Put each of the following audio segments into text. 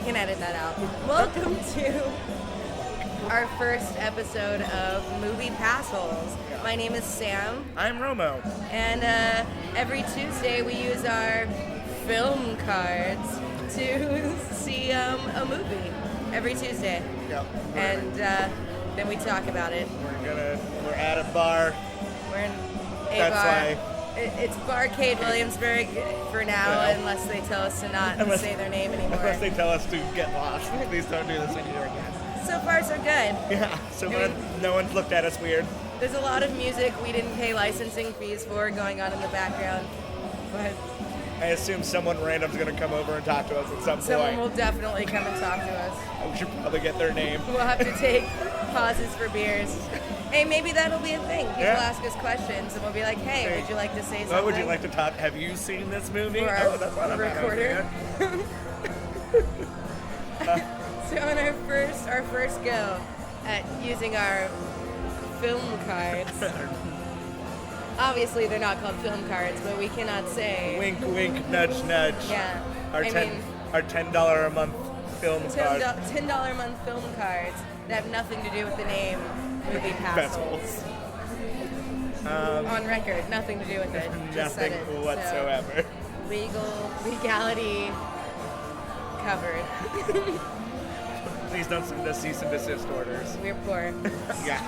can edit that out. Welcome to our first episode of Movie Passholes. My name is Sam. I'm Romo. And every Tuesday we use our film cards to see a movie. Every Tuesday. Yep. And then we talk about it. We're at a bar. We're in a That's bar. why. It's Barcade Williamsburg for now, unless they tell us to not say their name anymore. Unless they tell us to get lost. Please don't do this here again. So far, so good. Yeah, so no one's looked at us weird. There's a lot of music we didn't pay licensing fees for going on in the background. But I assume someone random's going to come over and talk to us at some someone point. will definitely come and talk to us. We should probably get their name. We'll have to take pauses for beers. Hey, maybe that'll be a thing. People ask us questions, and we'll be like, hey, would you like to say something? What would you like to talk? Have you seen this movie? For our that's not a bad recorder. idea. So on our first go at using our film cards, obviously they're not called film cards, but we cannot say. Wink, wink, nudge, nudge. Yeah. Our $10 a month film cards. $10 a month film cards that have nothing to do with the name Movie Passholes. On record, nothing to do with it. Just said Nothing it. whatsoever. So, legality covered. Please don't send us cease and desist orders. We're poor. Yeah.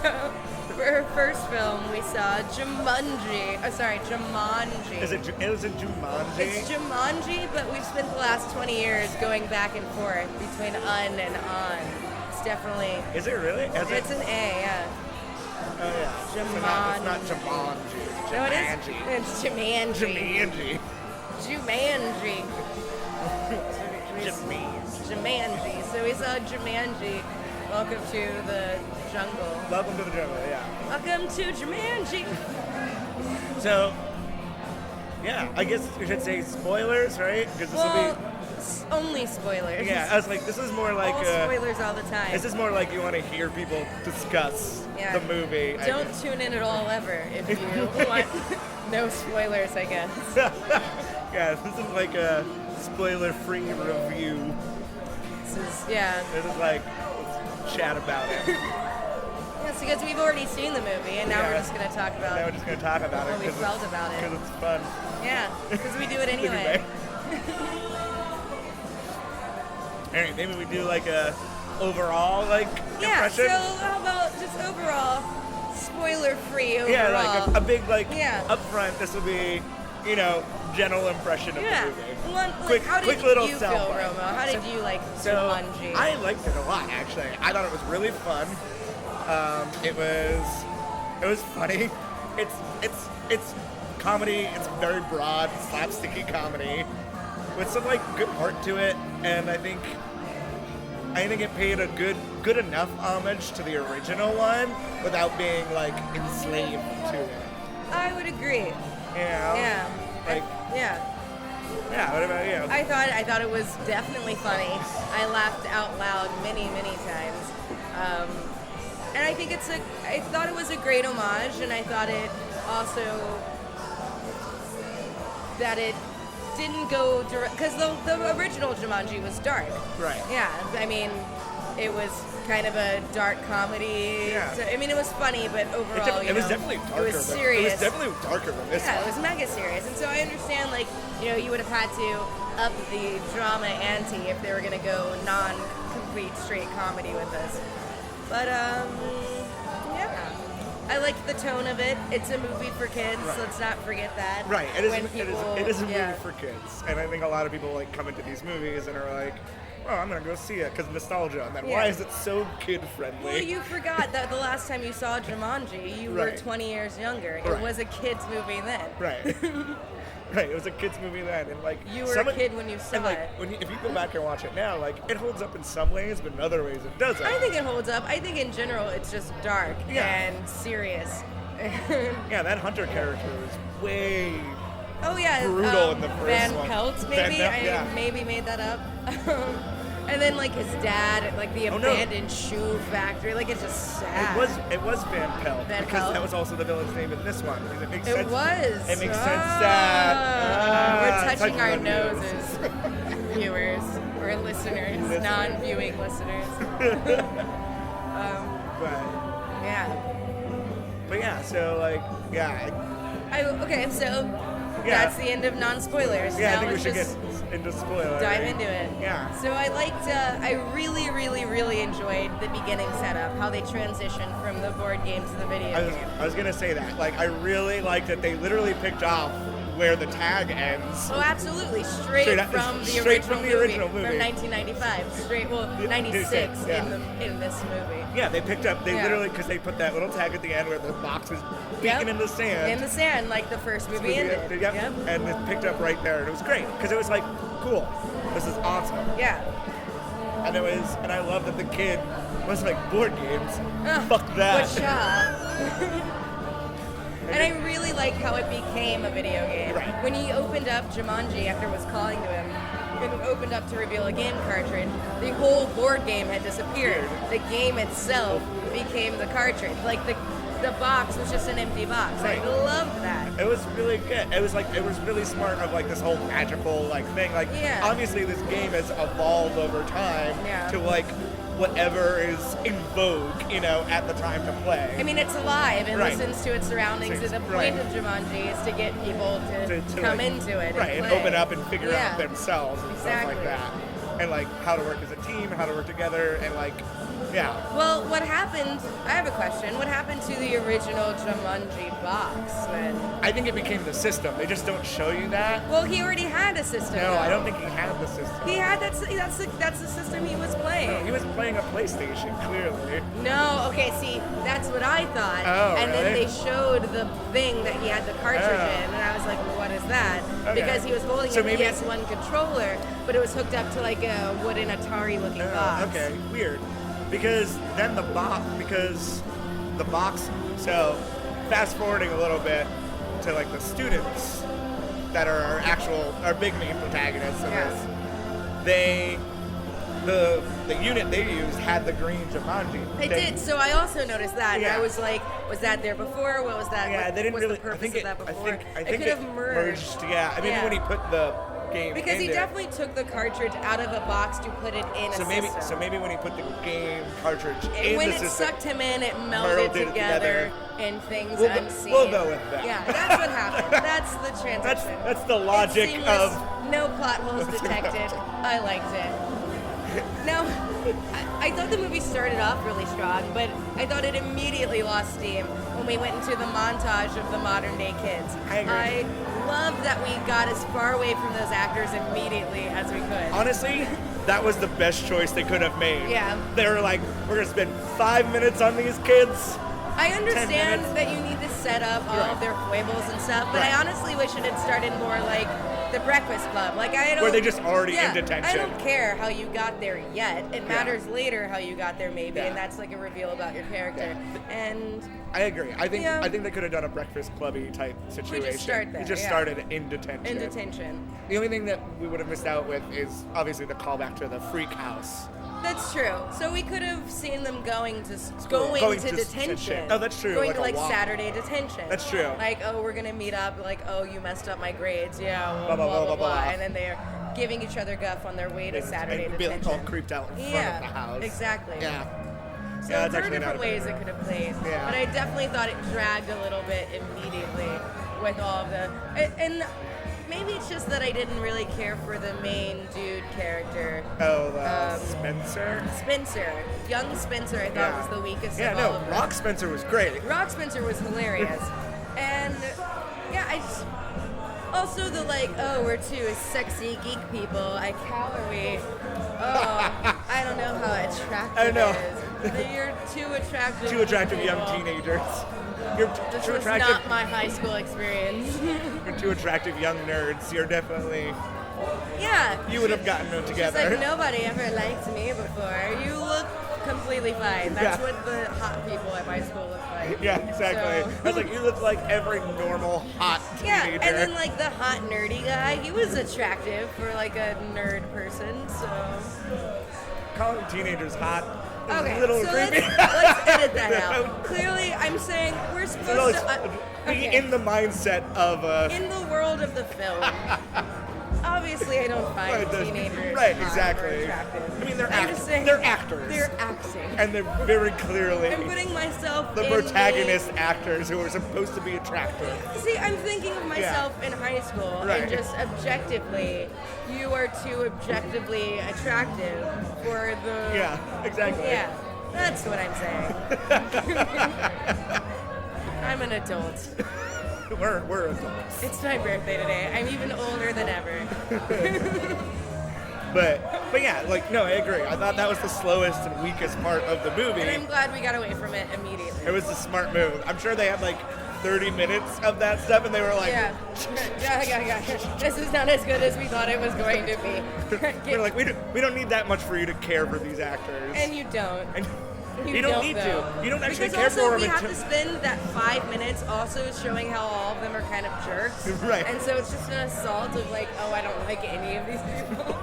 So, for our first film, we saw Jumanji. Jumanji. Is it Jumanji? It's Jumanji, but we've spent the last 20 years going back and forth between and on. It's definitely. Is it really? It's an A, yeah. Oh yeah. Jumanji. It's not Jumanji. No, it is. It's Jumanji. Jumanji. Jumanji. So we saw Jumanji. Welcome to the jungle. Welcome to the jungle, yeah. Welcome to Jumanji. So, yeah, I guess we should say spoilers, right? Because this will be. Only spoilers. Yeah, I was like, this is more like. All spoilers all the time. This is more like you want to hear people discuss the movie. Don't tune in at all ever if you want no spoilers, I guess. Yeah, this is like a spoiler-free review. This is like, let's chat about it. Yes, because we've already seen the movie, and now we're just going to talk about Now we're just going to talk about how we felt about it. Because it's fun. Yeah, because we do it anyway. Alright, maybe we do like a overall impression? So how about just overall, spoiler-free overall? Yeah, like a big up front, this will be, general impression of the movie. How did you little feel, soundbite. Romo? How did you like Jumanji? I liked it a lot, actually. I thought it was really fun. It was funny. It's comedy. It's very broad, slapsticky comedy with some good heart to it, and I think it paid a good enough homage to the original one without being enslaved to it. I would agree. Yeah. Yeah. Yeah, what about you? I thought it was definitely funny. I laughed out loud many times. And I think I thought it was a great homage, and I thought it also that it didn't go direct, because the original Jumanji was dark. Right. Yeah, I mean, it was kind of a dark comedy. Yeah. So, I mean, it was funny, but overall, it was definitely darker. It was serious. It was definitely darker than this one. Yeah, it was mega serious. And so I understand, you would have had to up the drama ante if they were going to go non-complete straight comedy with this. But, yeah. I liked the tone of it. It's a movie for kids. Right. Let's not forget that. Right. It is a movie for kids. And I think a lot of people come into these movies and are like, oh, I'm going to go see it because nostalgia. And then why is it so kid-friendly? Well, you forgot that the last time you saw Jumanji, you were 20 years younger. It was a kid's movie then. Right. Right, it was a kid's movie then, and you were a kid when you saw it. If you go back and watch it now, it holds up in some ways, but in other ways it doesn't. I think it holds up. I think in general it's just dark and serious. Yeah, that Hunter character was way brutal in the first Van one. Pelt, maybe. I maybe made that up. And then his dad, the abandoned shoe factory, it's just sad. It was Van Pelt because that was also the villain's name in this one. Because it makes sense. It was. It makes sense that we're touching our noses, viewers, or our listeners, non-viewing listeners. But Yeah. so like, Okay, so that's the end of non-spoilers. Yeah, Now I think we let's should just get into spoilers. dive into it. Yeah. So I liked, I really, really, really enjoyed the beginning setup, how they transitioned from the board game to the video game. I was gonna say that. Like, I really like that they literally picked off where the tag ends. Oh, absolutely. Straight from the original movie. From 1995. 96 in this movie. Yeah, they picked up, literally, because they put that little tag at the end where the box was beaking in the sand. In the sand, like the first movie ended. Yep. And it picked up right there, and it was great, because it was like, cool, this is awesome. Yeah. And I love that the kid was like, board games? Fuck that. And I really like how it became a video game. Right. When he opened up Jumanji after it was calling to him, and it opened up to reveal a game cartridge, the whole board game had disappeared. The game itself became the cartridge. Like the box was just an empty box. Right. I loved that. It was really good. It was really smart of like this whole magical like thing. Like obviously this game has evolved over time to like whatever is in vogue, at the time to play. I mean, it's alive and listens to its surroundings. So the point of Jumanji is to get people to come into it, and open up and figure out themselves and stuff like that, and like how to work as a team, how to work together, and like. Yeah. Well, what happened? I have a question. What happened to the original Jumanji box then? I think it became the system. They just don't show you that. Well, he already had a system. No, I don't think he had the system. He had that's the system he was playing. No, he was playing a PlayStation, clearly. No, okay, see, that's what I thought. Oh, and really? then they showed the thing that he had the cartridge in, and I was like, well, what is that? Okay. Because he was holding a PS1 controller, but it was hooked up to like a wooden Atari-looking box. Okay, weird. Because then the box, so fast forwarding a little bit to like the students that are our big main protagonists in this, the unit they used had the green Jumanji. They did, so I also noticed that. Yeah. And I was like, was that there before? What was that? Yeah, they didn't really. The purpose of that before? I think it could have merged. Yeah, I mean when he put the game because he definitely took the cartridge out of a box to put it in a system. So maybe when he put the game cartridge in when the system, it sucked him in, it melded together and things unseen. We'll go with that. Yeah, that's what happened. That's the transition. That's the logic of no plot holes detected. I liked it. Now, I thought the movie started off really strong, but I thought it immediately lost steam when we went into the montage of the modern day kids. I agree. I love that we got as far away from those actors immediately as we could. Honestly, that was the best choice they could have made. Yeah. They were like, we're going to spend 5 minutes on these kids. I understand that you need to set up all of their foibles and stuff, but I honestly wish it had started more like The Breakfast Club. Like I don't. Where they just already in detention. I don't care how you got there yet. It matters later how you got there, maybe, and that's like a reveal about your character. Yeah. And I agree. I think they could have done a Breakfast Clubby type situation. We just start there. We just started in detention. In detention. The only thing that we would have missed out with is obviously the callback to the freak house. That's true. So we could have seen them going to detention. Oh, that's true. Going to like Saturday detention. That's true. Like, oh, we're gonna meet up. Like, oh, you messed up my grades. Yeah. Blah, blah, blah, blah. And then they're giving each other guff on their way to Saturday and detention. Be all creeped out in front of the house. Exactly. Yeah. So yeah, there are different ways it could have played. Yeah. But I definitely thought it dragged a little bit immediately with all of the and. Maybe it's just that I didn't really care for the main dude character. Oh, Spencer? Spencer. Young Spencer, I thought was the weakest of all of them. Rock Spencer was great. Rock Spencer was hilarious. And, I just... Also the we're two sexy geek people. How are we? Oh, I don't know how attractive it is. You're too attractive. Too attractive young teenagers. You're this too was attractive. Not my high school experience. You're two attractive young nerds. You're definitely. Yeah. You would have gotten them together. She's like, nobody ever liked me before. You look completely fine. That's what the hot people at my school look like. Yeah, exactly. So. I was like, you look like every normal hot teenager. Yeah, and then the hot nerdy guy, he was attractive for a nerd person. So. Calling teenagers hot. Okay, a little so creepy. let's edit that out. Clearly, I'm saying we're supposed to be in the mindset of in the world of the film. obviously I don't find teenagers right, hot or exactly. attractive. I mean, they're I'm just saying, they're actors. They're acting. And they're very clearly I'm putting myself the in protagonist actors who are supposed to be attractive. See, I'm thinking of myself in high school, Right. and just objectively, you are too objectively attractive for the. Yeah, exactly. Yeah, that's what I'm saying. I'm an adult. We're adults. It's my birthday today. I'm even older than ever. But yeah, like, no, I agree. I thought that was the slowest and weakest part of the movie. And I'm glad we got away from it immediately. It was a smart move. I'm sure they had like 30 minutes of that stuff, and they were like, Yeah. This is not as good as we thought it was going to be. they're like, we don't need that much for you to care for these actors. And you don't. And you don't need though. to. You don't actually because care for also them we have until... to spend that 5 minutes also showing how all of them are kind of jerks. Right. And so it's just an assault of like, oh, I don't like any of these people.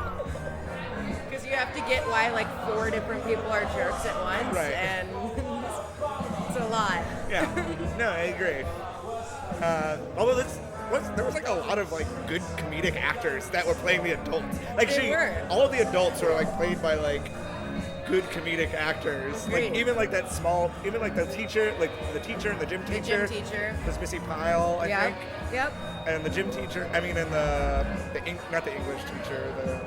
Because you have to get why like 4 different people are jerks at once. Right. And it's a lot. Yeah. No, I agree. Although there was like a lot of like good comedic actors that were playing the adults. Like all of the adults were like played by like good comedic actors. Great. Like even like the teacher, and the gym teacher. The gym teacher. Was Missy Pyle, I think. Yep. And the gym teacher. I mean, and not the English teacher, the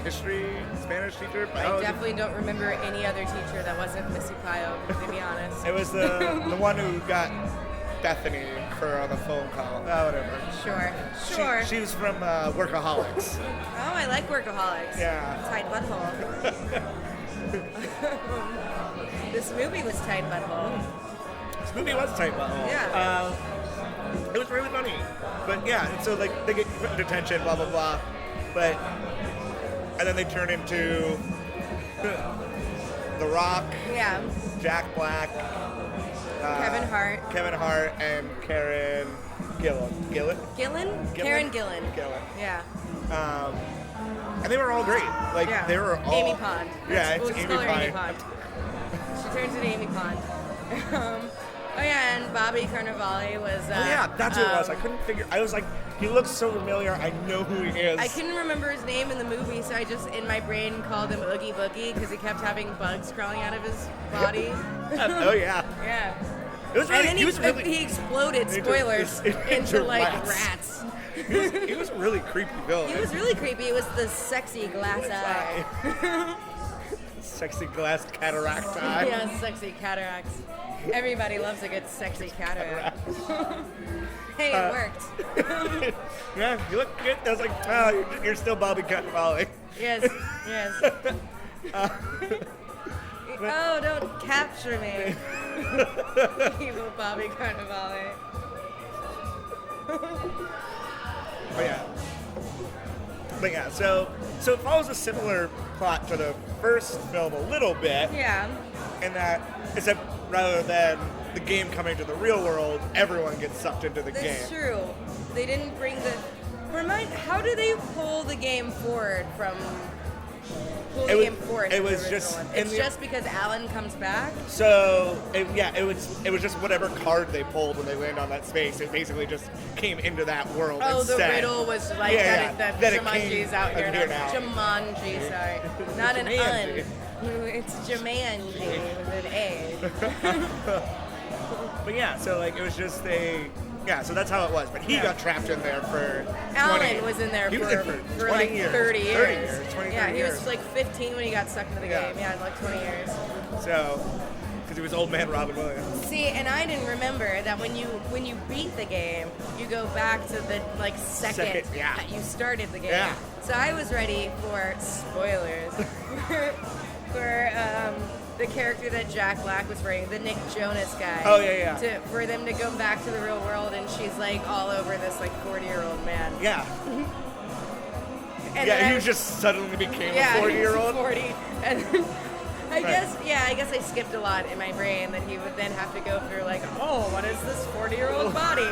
history, Spanish teacher. I definitely don't remember any other teacher that wasn't Missy Pyle, to be honest. It was the one who got Bethany on the phone call. Oh, whatever. Sure. She was from Workaholics. Oh, I like Workaholics. Yeah. Tight butthole. This movie was tight butthole. This movie was tight butthole. Yeah. It was really funny. But yeah, and so like they get put in detention, blah blah blah. And then they turn into The Rock, Yeah. Jack Black, Kevin Hart. and Karen Gillan. Karen Gillan. Yeah. And they were all great. Like Yeah. they were all Amy Pond. Yeah, We'll it's just Amy call her Amy Pond. Pond. She turns into Amy Pond. Oh yeah, and Bobby Cannavale was. Oh yeah, that's who it was. I couldn't figure. I was like, he looks so familiar. I know who he is. I couldn't remember his name in the movie, so I just, in my brain, called him Oogie Boogie because he kept having bugs crawling out of his body. Oh yeah. Yeah. It was really, And then he exploded, spoilers, into like rats. He was a really creepy villain. He was really creepy. It was the sexy glass eye. Sexy glass cataract eye. Yeah, sexy cataracts. Everybody loves a good sexy cataract. Hey, it worked. Yeah, you look good. I was like, oh, you're still Bobby Cannavale. Yes. Oh, don't capture me. Evil Bobby Cannavale. But yeah, so it follows a similar plot to the first film a little bit. Yeah. In that, except rather than the game coming to the real world, everyone gets sucked into the game. That's true. They didn't bring the... How do they pull the game forward from... It was just... It's just because Alan comes back? So, it was just whatever card they pulled when they landed on that space. It basically just came into that world instead. The riddle was like that Jumanji's out here now. Jumanji, sorry. Not an un. It's Jumanji with an A. But yeah, so like it was just so that's how it was. But he got trapped in there for Alan was in there for like 30 years. 20 yeah, he years. was like 15 when he got sucked into the game. Yeah, like 20 years. So, because he was old man Robin Williams. See, and I didn't remember that when you beat the game, you go back to the like second that you started the game. Yeah. So I was ready for spoilers for the character that Jack Black was playing, the Nick Jonas guy. Oh yeah. For them to go back to the real world, and she's like all over this like 40-year-old man. Yeah. And he just suddenly became a 40-year-old. 40, and I guess I skipped a lot in my brain that he would then have to go through like, oh, what is this 40-year-old body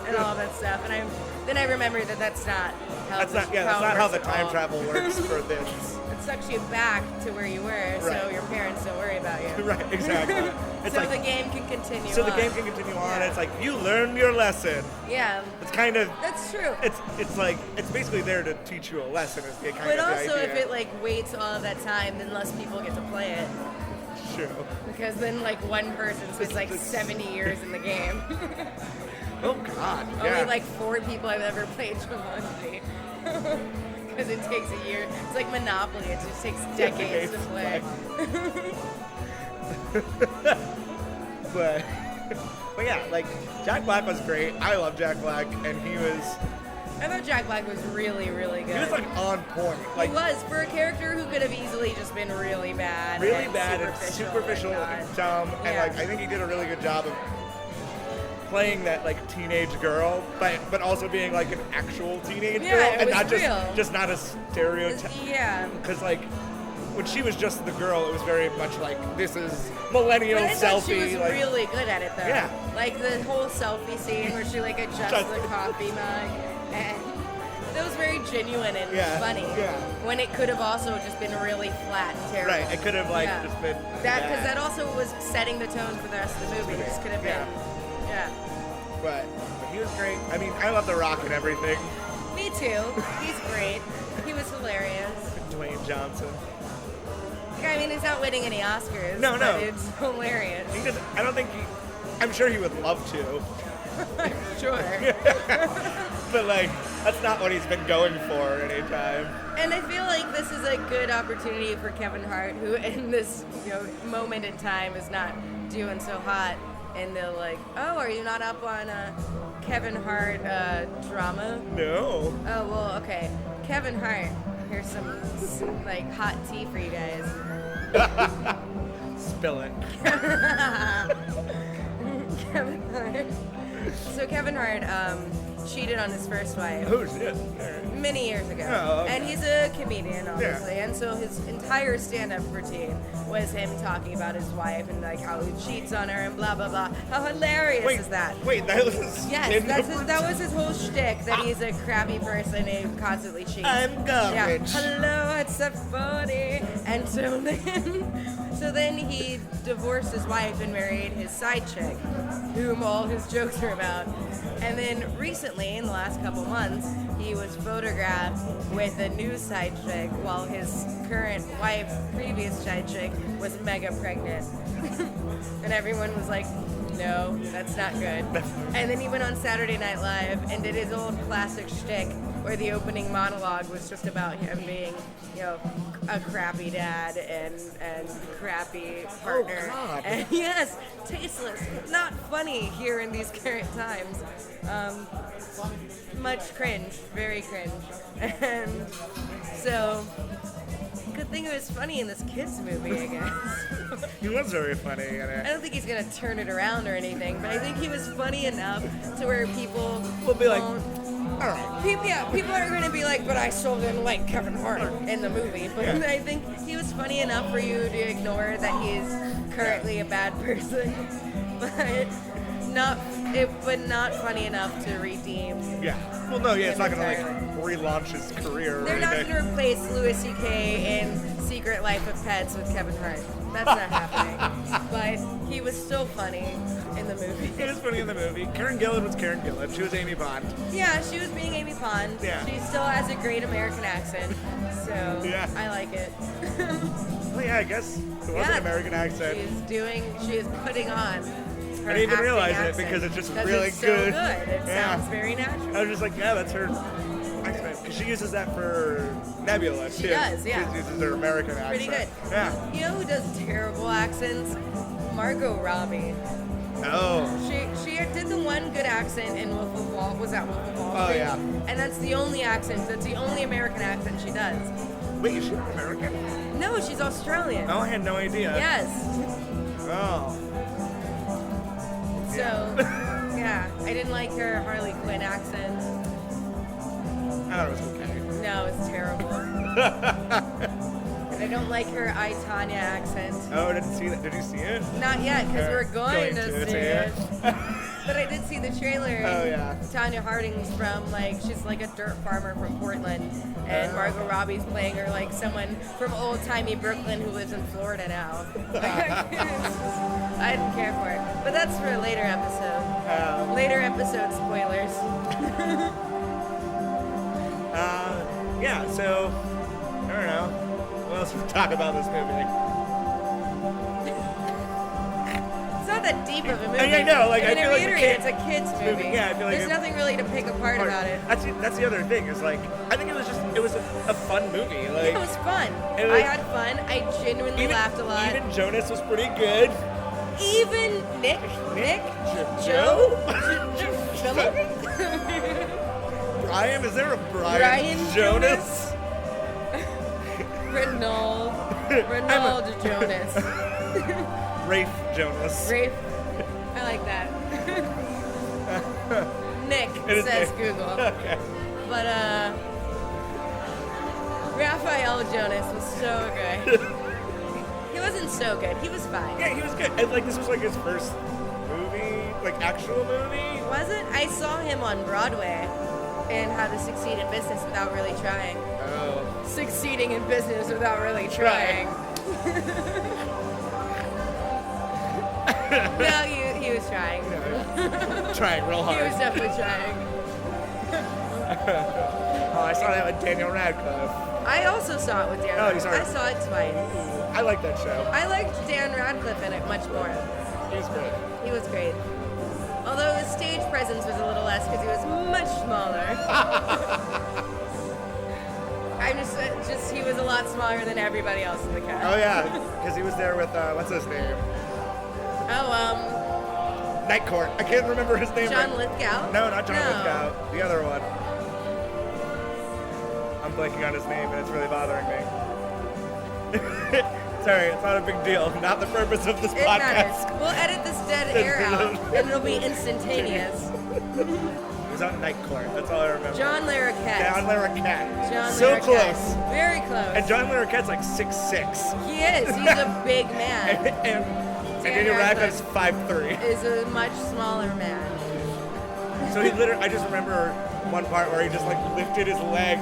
and all that stuff, and then I remembered that that's not how that's not how the time travel works for this. it sucks you back to where you were, so Right. your parents don't worry about you. Right, exactly. It's so like, the game can continue so on. the game can continue on. Yeah. It's like, you learned your lesson. Yeah. It's kind of, That's true. it's like, it's basically there to teach you a lesson. Is the kind But of the also, idea. if it like waits all of that time, then less people get to play it. True. Because then like one person spends like 70 years in the game. Oh God. Yeah. Only like 4 people have ever played Jumanji. Because it takes a year. It's like Monopoly. It just takes decades to play. but yeah, like Jack Black was great. I love Jack Black, and he was I thought Jack Black was really, really good. he was like on point. Like he was for a character who could have easily just been really bad. and superficial and and dumb, and Yeah. like I think he did a really good job of playing that like teenage girl, but also being like an actual teenage Yeah, girl, it and was not real. just not a stereotype. Yeah. Because like when she was just the girl, it was very much like this is millennial But I thought selfie. she was like, really good at it though. Yeah. Like the whole selfie scene where she like adjusts Just- the coffee mug, and that was very genuine and Yeah, funny. yeah. When it could have also just been really flat and terrible. right, it could have like Yeah. just been That because that also was setting the tone for the rest of the movie. It just could have been. Yeah. But he was great. I mean, I love The Rock and everything. Me too. He's great. He was hilarious. Dwayne Johnson. Yeah, I mean, he's not winning any Oscars. No, no. But it's hilarious. He just, I don't think he. I'm sure he would love to, Sure. but like that's not what he's been going for anytime. And I feel like this is a good opportunity for Kevin Hart, who in this moment in time is not doing so hot. And they're like, oh, are you not up on Kevin Hart drama? No. Oh, well, okay. Kevin Hart, here's some like hot tea for you guys. Spill it. Kevin Hart. So Kevin Hart cheated on his first wife Oh shit. many years ago. Oh, okay. And he's a comedian, obviously. And so his entire stand-up routine was him talking about his wife and like how he cheats on her and blah blah blah. How hilarious Wait, is that? Wait, that was Yes, that was his whole shtick, that he's a crappy person who constantly cheats. I'm garbage. Yeah. Hello, it's so funny. And so then he divorced his wife and married his side chick, whom all his jokes are about. And then recently, in the last couple months, he was photographed with a new side chick while his current wife, previous side chick, was mega pregnant. And everyone was like, no, that's not good. And then he went on Saturday Night Live and did his old classic shtick where the opening monologue was just about him being, a crappy dad and crappy partner. Oh, God. And yes, tasteless, not funny here in these current times. Much cringe, very cringe. And so, good thing it was funny in this kids movie, I guess. He was very funny in I it. don't think he's gonna turn it around or anything, but I think he was funny enough to where people Will be like, won't- all right. people aren't gonna be like, but I still didn't like Kevin Hart in the movie. But Yeah. I think he was funny enough for you to ignore that he's currently a bad person, but not funny enough to redeem. Yeah. Well, no, yeah, it's not gonna like Entirely. relaunch his career. Or They're not anything. gonna replace Louis C.K. in Secret Life of Pets with Kevin Hart. That's not happening. But he was still funny in the movie. It was funny in the movie. Karen Gillan was Karen Gillan. She was Amy Bond. Yeah, she was being Amy Pond. Yeah. She still has a great American accent, so Yeah. I like it. Well, yeah, I guess it was an American accent. She is putting on her I didn't even acting realize accent it because it's just 'cause really it's so good. good. It Yeah. sounds very natural. I was just like, yeah, that's her accent. Because she uses that for Nebula, too. She does, yeah. She uses her American accent. Pretty good. Yeah. You know who does terrible accents? Margot Robbie. Oh. She did the one good accent in Wolf of Wall. Was that Wolf of Wall Oh, Street? yeah. And that's the only accent. That's the only American accent she does. Wait, is she not American? No, she's Australian. Oh, I had no idea. Yes. Oh. So, yeah, I didn't like her Harley Quinn accent. I thought it was okay. No, it's terrible. And I don't like her I, Tanya accent. Oh, I didn't see that. Did you see it? Not yet, because we're going to see it. But I did see the trailer. Oh, yeah. Tanya Harding's from, like, she's like a dirt farmer from Portland. And Margot Robbie's playing her like someone from old-timey Brooklyn who lives in Florida now. I didn't care for it. But that's for a later episode. Later episode spoilers. Yeah, so, I don't know. What else we talk about this movie? It's not that deep of a movie. I know, like, I feel like it's a kid's movie. Yeah, I feel like there's nothing really to pick apart about it. That's the other thing, is like, I think it was a fun movie. Like, It was fun. It was, I had fun. I genuinely laughed a lot. Even Jonas was pretty good. Even Nick? Joe? Philip? Brian? Is there a Brian Jonas? Renaud Jonas. Rafe Jonas. Rafe. I like that. Nick says Nick. Google. Okay. But Raphael Jonas was so good. He wasn't so good. He was fine. Yeah, he was good. And, like, this was like his first movie, like actual movie. Was it? I saw him on Broadway in How to Succeed in Business Without Really Trying. Oh. Succeeding in business without really trying. No, he was trying. Trying real hard. He was definitely trying. Oh, I saw that with Daniel Radcliffe. I also saw it with Dan. Oh, you saw it? I saw it twice. I like that show. I liked Dan Radcliffe in it much more. He was great. He was great. Although his stage presence was a little less because he was much smaller. I'm just he was a lot smaller than everybody else in the cast. Oh yeah, because he was there with what's his name? Night Court. I can't remember his name. John Lithgow? No, not John Lithgow. The other one. I'm blanking on his name, and it's really bothering me. Sorry, it's not a big deal. Not the purpose of this It podcast. matters. We'll edit this dead air out, and it'll be instantaneous. He was on Night Court. That's all I remember. John Larroquette. John Larroquette. John So Larroquette. close. Very close. And John Larroquette's like 6'6". He is. He's a big man. and Daniel Radcliffe's 5'3". Is a much smaller man. So he literally, I just remember one part where he just like lifted his leg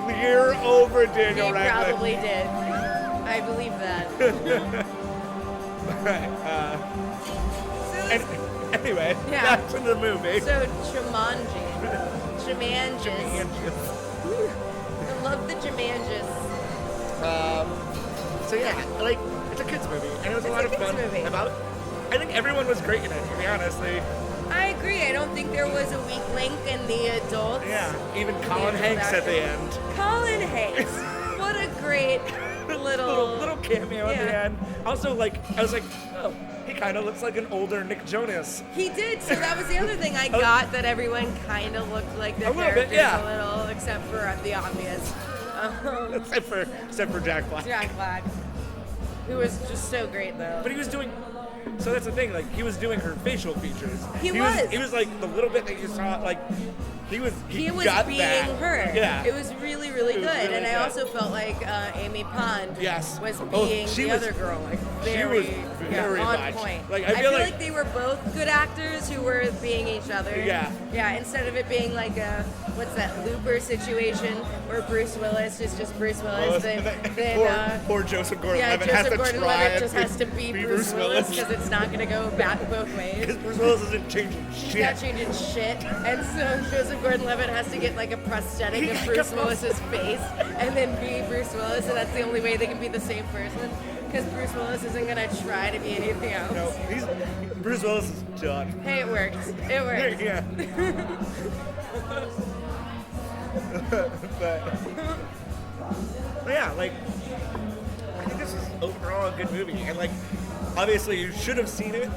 clear over Daniel He Radcliffe. probably did. I believe that. Anyway, Yeah. back to the movie. So Jumanji. Jumanjis. Jumanji. I love the Jumanjis. So yeah, like, it's a kids movie, and it was a lot of fun. Movie. I think everyone was great in it, to be honestly. I agree. I don't think there was a weak link in the adults. Yeah, even Colin Hanks at the end. Colin Hanks. What a great little cameo at the Yeah. end. Also, like, I was like, oh, he kind of looks like an older Nick Jonas. He did, so that was the other thing I got, that everyone kind of looked like their A little bit, characters yeah. a little, except for the obvious. Except for Jack Black. Jack Black, who was just so great though. But he was doing. So that's the thing. Like, he was doing her facial features. He was. He was like the little bit that you saw. Like, he was got being that. her. Yeah. It was really, really good. really And I good. also felt like Amy Pond Yes. was Oh, being she the was- other girl. Like, she very, was very on much. point. Like, I I feel like like they were both good actors who were being each other. Yeah. Yeah, instead of it being like a, what's that, Looper situation where Bruce Willis is just Bruce Willis. Poor Joseph Gordon-Levitt Joseph has to Gordon-Levitt try just has to be Bruce Willis because it's not going to go back both ways. Because Bruce Willis isn't changing He's shit. not changing shit. And so Joseph Gordon-Levitt has to get like a prosthetic of Bruce Willis's face and then be Bruce Willis, and that's the only way they can be the same person. Because Bruce Willis isn't going to try to be anything else. No, Bruce Willis is done. Hey, it worked. It worked. Yeah. but yeah, like, I think this is overall a good movie, and like, obviously you should have seen it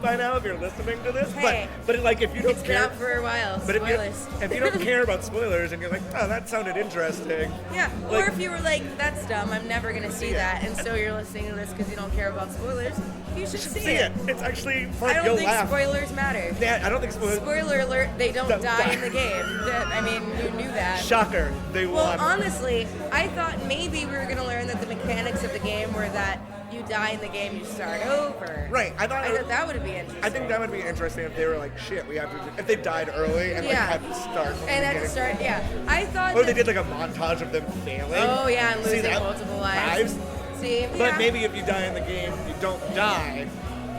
by now if you're listening to this. Hey, but like, if you don't It's been care, out for a while. but Spoilers. if you don't care about spoilers and you're like, oh, that sounded interesting. Yeah, Like- or if you were like, that's dumb, I'm never going to see that, and so you're listening to this because you don't care about spoilers, you should see it. It's actually fun. I don't You'll think laugh. spoilers matter. Yeah, I don't think spoilers. Spoiler alert, they don't Don't die die. in the game. I mean, you knew that. Shocker, they Well, won. honestly, I thought maybe we were going to learn that the mechanics of the game were that you die in the game, you start over. Right. I thought that would be interesting. I think that would be interesting if they were like, shit, we have to. If they died early and like had to start. From and the had to start. Yeah. I thought. Or they did like a montage of them failing. Oh yeah, and losing multiple lives. See, but maybe if you die in the game, you don't die.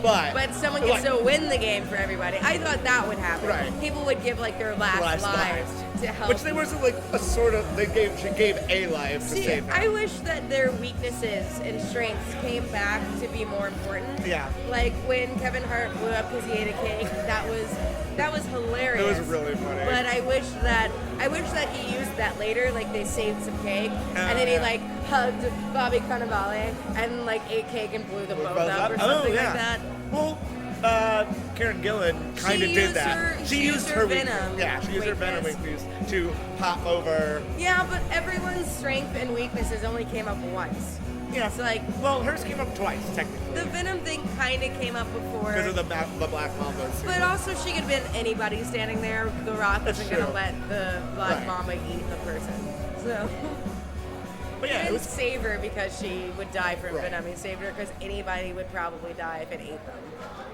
But someone can still win the game for everybody. I thought that would happen. Right. People would give like their last lives to help. Which there wasn't like a sort of she gave a life to save them. I wish that their weaknesses and strengths came back to be more important. Yeah. Like when Kevin Hart blew up because he ate a cake. That was hilarious. It was really funny. But I wish that he used that later. Like they saved some cake, and then he like hugged Bobby Cannavale and like ate cake and blew them both up or something like that. Well, Karen Gillan kind of did that. She used her venom. Yeah, she used her venom weakness to hop over. Yeah, but everyone's strength and weaknesses only came up once. Yeah. It's like, well, hers came up twice, technically. The venom thing kind of came up before. Because of the Black Mamba. But also, she could have been anybody standing there. The Rock wasn't going to let the Black Mamba eat the person. So. But yeah, he didn't save her because she would die from venom. He saved her because anybody would probably die if it ate them.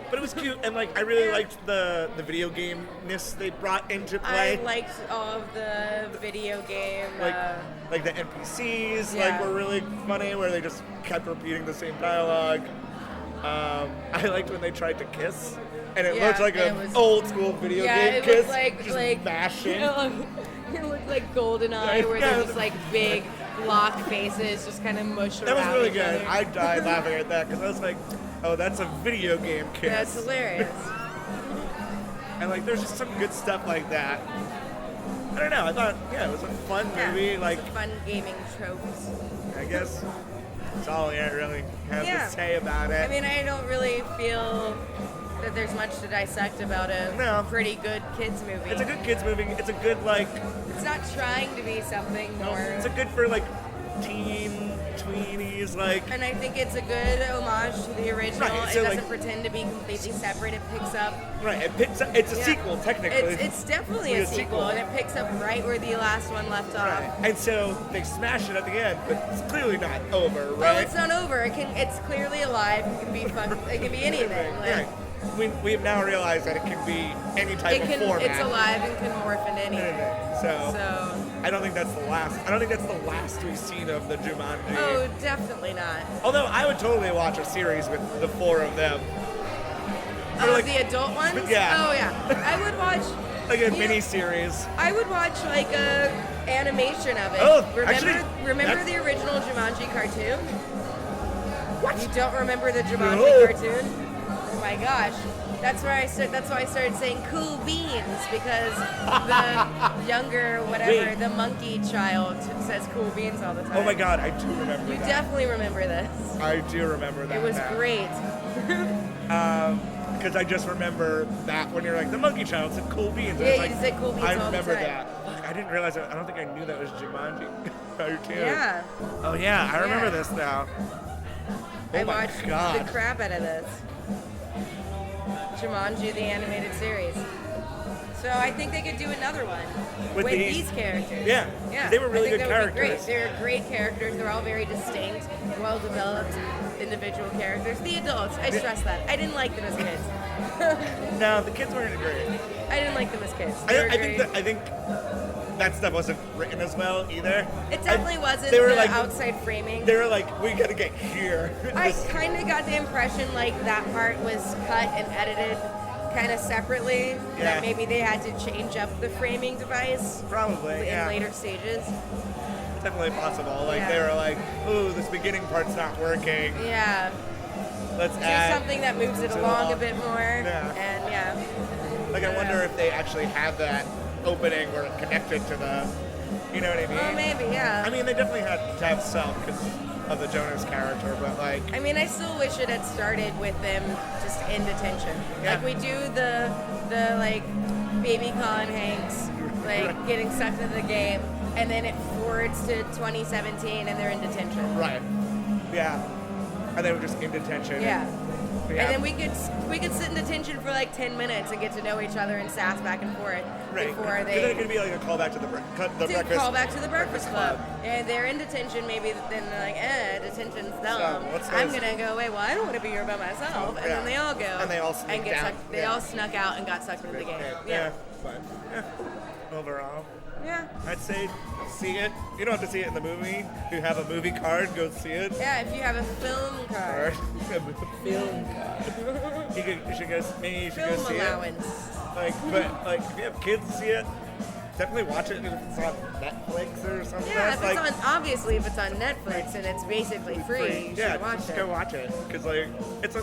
But it was cute, and like I really liked the video game-ness they brought into play. I liked all of the video game. Like the NPCs, like were really funny, where they just kept repeating the same dialogue. I liked when they tried to kiss, and it looked like an old school video game kiss, just mashing. It looked like GoldenEye, where they're just like big locked faces, just kind of mush around. That was really good. Other. I died laughing at that because I was like, oh, that's a video game kiss. That's hilarious. And like, there's just some good stuff like that. I don't know. I thought, it was a fun movie. Like fun gaming tropes. I guess that's all I really have to say about it. I mean, I don't really feel that there's much to dissect about a pretty good kids movie. It's a good kids movie. It's a good It's not trying to be something more. It's a good for like tweenies, like. And I think it's a good homage to the original. Right, so it doesn't pretend to be completely separate. It picks up. Right, it picks up. It's a sequel, technically. It's definitely a sequel, and it picks up right where the last one left off. Right, and so they smash it at the end, but it's clearly not over, right? Oh, it's not over. It's clearly alive. It can be fun. It can be anything. Right. We've now realized that it can be any type of format. It's alive and can morph into anything. So I don't think that's the last. I don't think that's the last we've seen of the Jumanji. Oh, definitely not. Although I would totally watch a series with the four of them. Oh, the adult ones? Yeah. Oh, yeah. I would watch like a mini series. I would watch like a animation of it. Oh, remember the original Jumanji cartoon? What? You don't remember the Jumanji cartoon? Oh my gosh. That's why I started saying cool beans, because the younger the monkey child says cool beans all the time. Oh my god, I do remember that. You definitely remember this. I do remember that. It was great. Because I just remember that when you're like, the monkey child said cool beans. Yeah, you said cool beans all the time. I remember that. I didn't realize it. I don't think I knew that was Jumanji cartoon. Yeah. Oh yeah, I remember this now. Oh I watched the crap out of this. Jumanji, the animated series. So I think they could do another one with these characters. Yeah, they were really good Great. characters. They're great characters. They're all very distinct, well-developed individual characters. The adults, I stress that. I didn't like them as kids. No, the kids weren't great. I didn't like them as kids. I think that stuff wasn't written as well either. It definitely wasn't. They were the like outside framing. They were like, we gotta get here. I kind of got the impression like that part was cut and edited kind of separately. Yeah. That maybe they had to change up the framing device. Probably, in later stages. It's definitely possible. Like they were like, ooh, this beginning part's not working. Yeah. Let's do add something that moves it along a bit more. Yeah. And Like I wonder if they actually have that opening where it connected to the, you know what I mean? Oh, maybe, yeah. I mean, they definitely had to have some because of the Jonas character, but like. I mean, I still wish it had started with them just in detention. Yeah. Like we do the like baby Colin Hanks like getting sucked into the game, and then it forwards to 2017 and they're in detention. Right. Yeah. And they were just in detention. Yeah. Yeah. And then we could sit in detention for like 10 minutes and get to know each other and sass back and forth before Then it could be like a callback to the breakfast. Call back to the Breakfast Club. And they're in detention, maybe then they're like, detention's dumb. I'm gonna go away. Well, I don't want to be here by myself. And then they all go. And they all all snuck out and got sucked into the game. Yeah. Fun. Yeah. Overall. Yeah. I'd say see it. You don't have to see it in the movie. If you have a movie card, go see it. Yeah, if you have a film card. Film card. You should go see film allowance. it. But if you have kids, see it. Definitely watch it if it's on Netflix or something. Yeah, if it's on Netflix and it's basically free, you should watch it. Go watch it because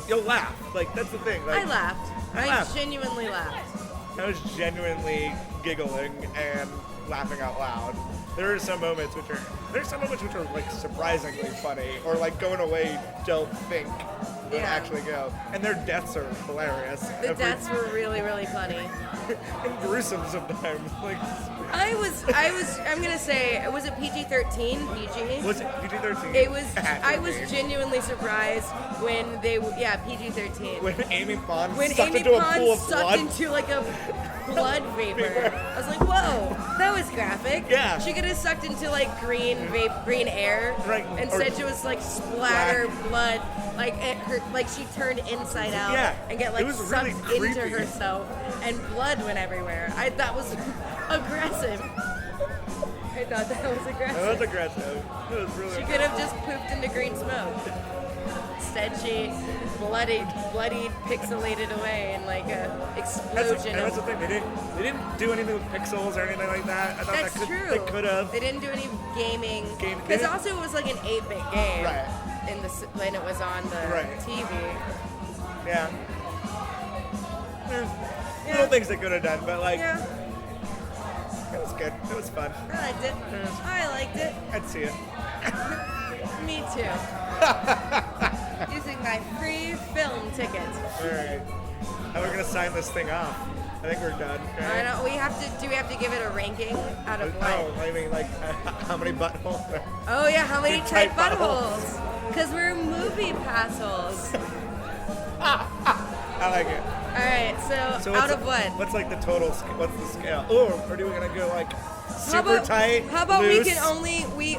you'll laugh. That's the thing. I laughed. I genuinely laughed. I was genuinely giggling and laughing out loud. There are some moments which are like surprisingly funny, or like going away don't think would actually go. And their deaths are hilarious. The deaths were really, really funny. And gruesome sometimes. I'm gonna say, was it PG-13? PG? Was it PG-13? It was. I was genuinely surprised when PG-13. When Amy Pond sucked into a pool of blood. Into like a blood vapor. I was like, whoa, that was graphic. Yeah. She could have sucked into like green air. Right. Instead, she was like splatter blood. Like it hurt, like she turned inside out and get like sucked really into herself, and blood went everywhere. That was aggressive. I thought that was aggressive. That was aggressive. It was really. She could have just pooped into green smoke. Instead, she bloodied, pixelated away in like a explosion. That's the thing. They didn't do anything with pixels or anything like that. I thought that's true. They could have. They didn't do any gaming. Because also it was like an 8-bit game. Right. When it was on the TV. Yeah. Little things they could have done, but it was good. It was fun. I liked it. I'd see it. Me too. Using my free film ticket. All right. Now we're gonna sign this thing off. I think we're done. Right? I know. Do we have to give it a ranking out of what? Oh, I mean, how many buttholes? Oh yeah, how many tight buttholes? Because we're movie passholes. I like it. All right, so out of what? What's like the total? What's the scale? Or are we gonna go super tight? How about loose? we can only we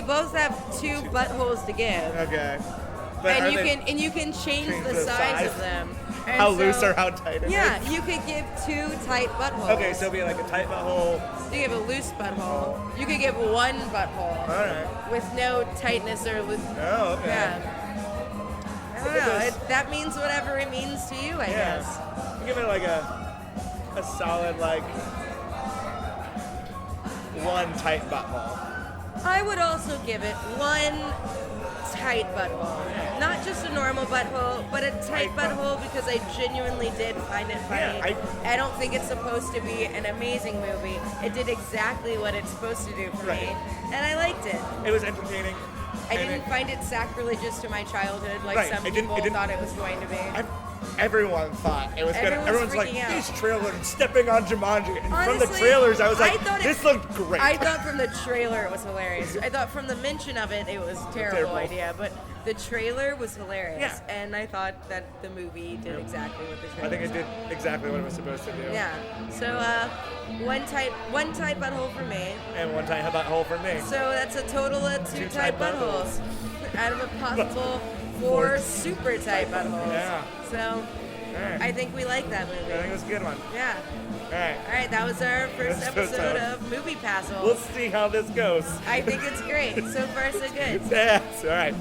both have 2 buttholes to give. Okay. But and you can change the size of them. And how loose or how tight it is? Yeah, you could give 2 tight buttholes. Okay, so it'll be like a tight butthole. You give a loose butthole. You could give 1 butthole. All right. With no tightness or loose. Oh, okay. Yeah. I don't know. That means whatever it means to you, I guess. Give it like a solid 1 tight butthole. I would also give it 1 tight butthole. Not just a normal butthole, but a tight butthole because I genuinely did find it funny. Yeah, I don't think it's supposed to be an amazing movie. It did exactly what it's supposed to do for me, and I liked it. It was entertaining. I didn't find it sacrilegious to my childhood like some people thought it was going to be. Everyone thought it was good. Everyone's like, out. these trailers stepping on Jumanji. And Honestly, from the trailers, I was like, this looked great. I thought from the trailer it was hilarious. I thought from the mention of it was a terrible idea. But the trailer was hilarious. Yeah. And I thought that the movie did exactly what the trailer I think it did exactly what it was supposed to do. Yeah. So, one tight butthole for me. And 1 tight butthole for me. So that's a total of 2 tight buttholes. Out of a possible 4 super tight buttholes. Yeah. So, I think we like that movie. I think it was a good one. Yeah. All right, that was our first episode of Movie Passholes. We'll see how this goes. I think it's great. So far, so good. Yes, all right.